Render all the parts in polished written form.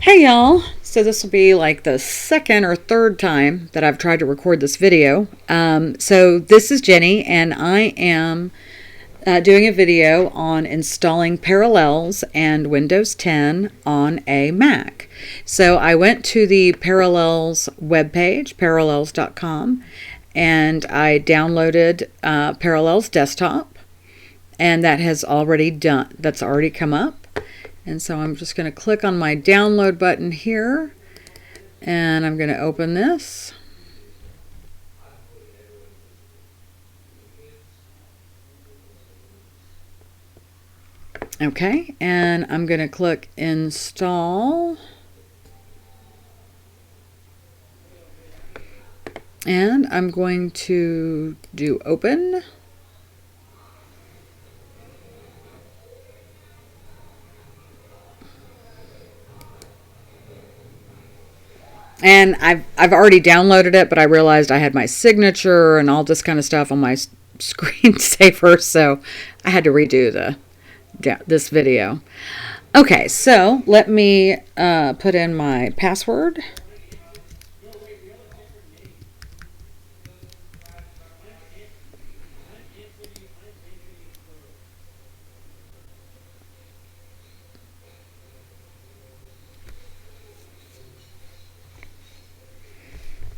Hey y'all! So this will be like the second or third time that I've tried to record this video. So this is Jenny, and I am doing a video on installing Parallels and Windows 10 on a Mac. So I went to the Parallels webpage, parallels.com, and I downloaded Parallels Desktop, and that has already done. That's already come up. And so I'm just going to click on my download button here, and I'm going to open this. Okay, and I'm going to click install. And I'm going to do open. And I've already downloaded it, but I realized I had my signature and all this kind of stuff on my screensaver, so I had to redo this video. Okay, so let me put in my password.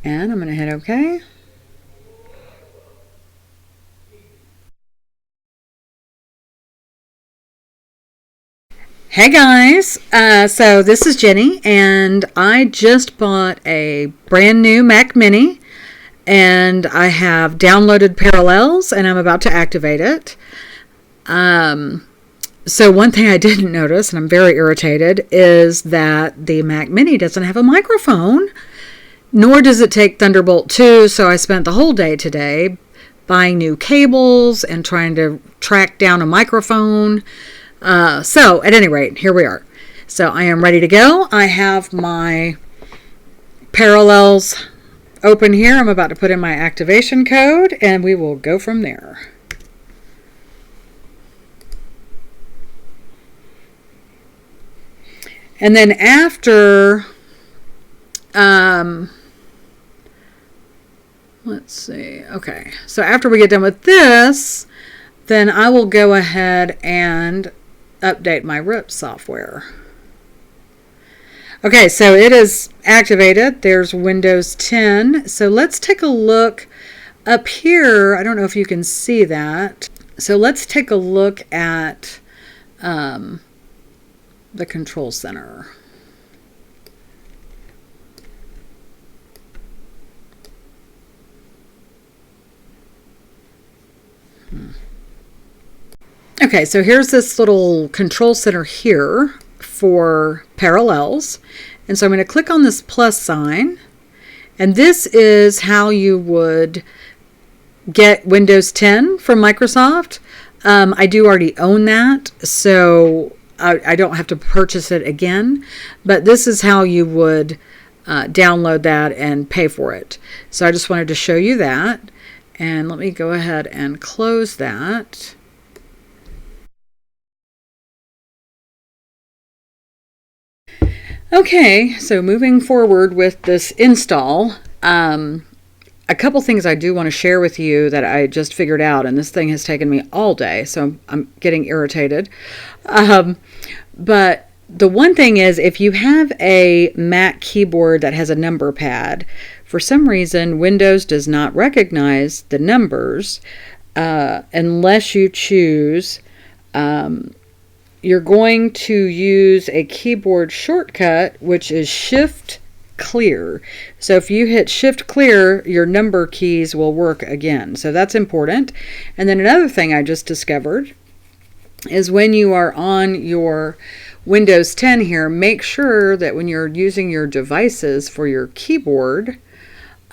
And I'm going to hit OK. Hey guys, so this is Jenny, and I just bought a brand new Mac Mini, and I have downloaded Parallels, and I'm about to activate it. So one thing I didn't notice, and I'm very irritated, is that the Mac Mini doesn't have a microphone. Nor does it take Thunderbolt 2, so I spent the whole day today buying new cables and trying to track down a microphone. So, at any rate, here we are. So, I am ready to go. I have my Parallels open here. I'm about to put in my activation code, and we will go from there. And then after... let's see. Okay, so after we get done with this, then I will go ahead and update my RIP software. Okay, so it is activated. There's Windows 10. So let's take a look up here. I don't know if you can see that. So let's take a look at the control center. Okay, so here's this little control center here for Parallels. And so I'm going to click on this plus sign. And this is how you would get Windows 10 from Microsoft. I do already own that, so I don't have to purchase it again. But this is how you would download that and pay for it. So I just wanted to show you that. And let me go ahead and close that. Okay, so moving forward with this install, a couple things I do want to share with you that I just figured out, and this thing has taken me all day, so I'm getting irritated. But the one thing is, if you have a Mac keyboard that has a number pad, for some reason Windows does not recognize the numbers unless you choose you're going to use a keyboard shortcut, which is Shift Clear. So if you hit Shift Clear, your number keys will work again. So that's important. And then another thing I just discovered is when you are on your Windows 10 here, make sure that when you're using your devices for your keyboard,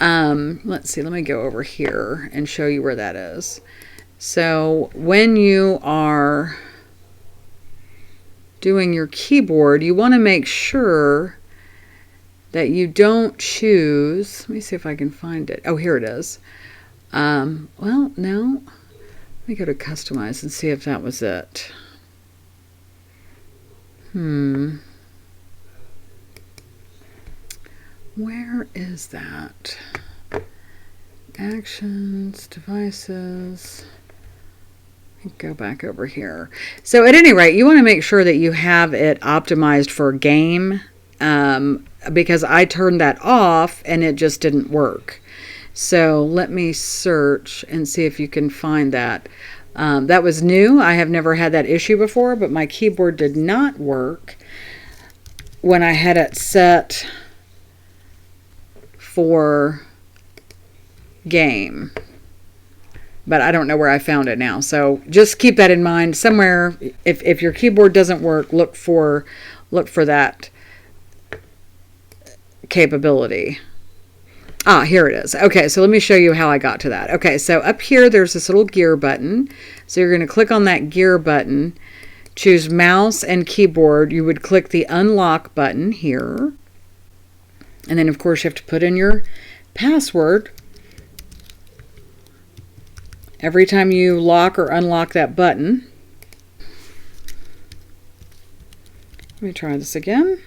let's see, let me go over here and show you where that is. So when you are doing your keyboard, you want to make sure that you don't choose, let me see if I can find it. Oh, here it is. Well, no. Let me go to customize and see if that was it. Where is that? Actions, devices. Go back over here. So at any rate, you want to make sure that you have it optimized for game, because I turned that off and it just didn't work. So let me search and see if you can find that. That was new. I have never had that issue before, but my keyboard did not work when I had it set for game. But I don't know where I found it now. So just keep that in mind. Somewhere, if your keyboard doesn't work, look for that capability. Ah, here it is. Okay, so let me show you how I got to that. Okay, so up here there's this little gear button. So you're going to click on that gear button, choose mouse and keyboard. You would click the unlock button here. And then of course you have to put in your password. Every time you lock or unlock that button. Let me try this again.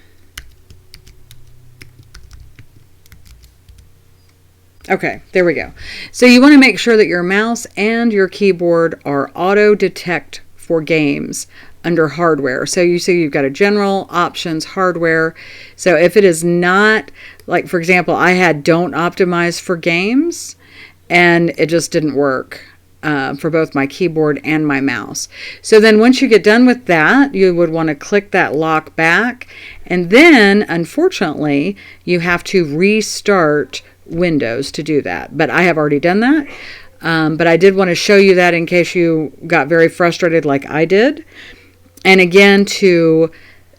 Okay, there we go. So you want to make sure that your mouse and your keyboard are auto detect for games under hardware. So you see you've got a general, options, hardware. So if it is not, like for example, I had don't optimize for games and it just didn't work. For both my keyboard and my mouse. So then once you get done with that, you would want to click that lock back, and then unfortunately you have to restart Windows to do that. But I have already done that. But I did want to show you that in case you got very frustrated like I did. And again, to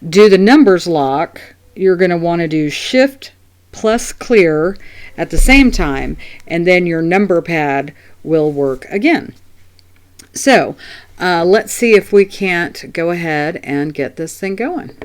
do the numbers lock, you're going to want to do Shift plus clear at the same time, and then your number pad will work again. So let's see if we can't go ahead and get this thing going.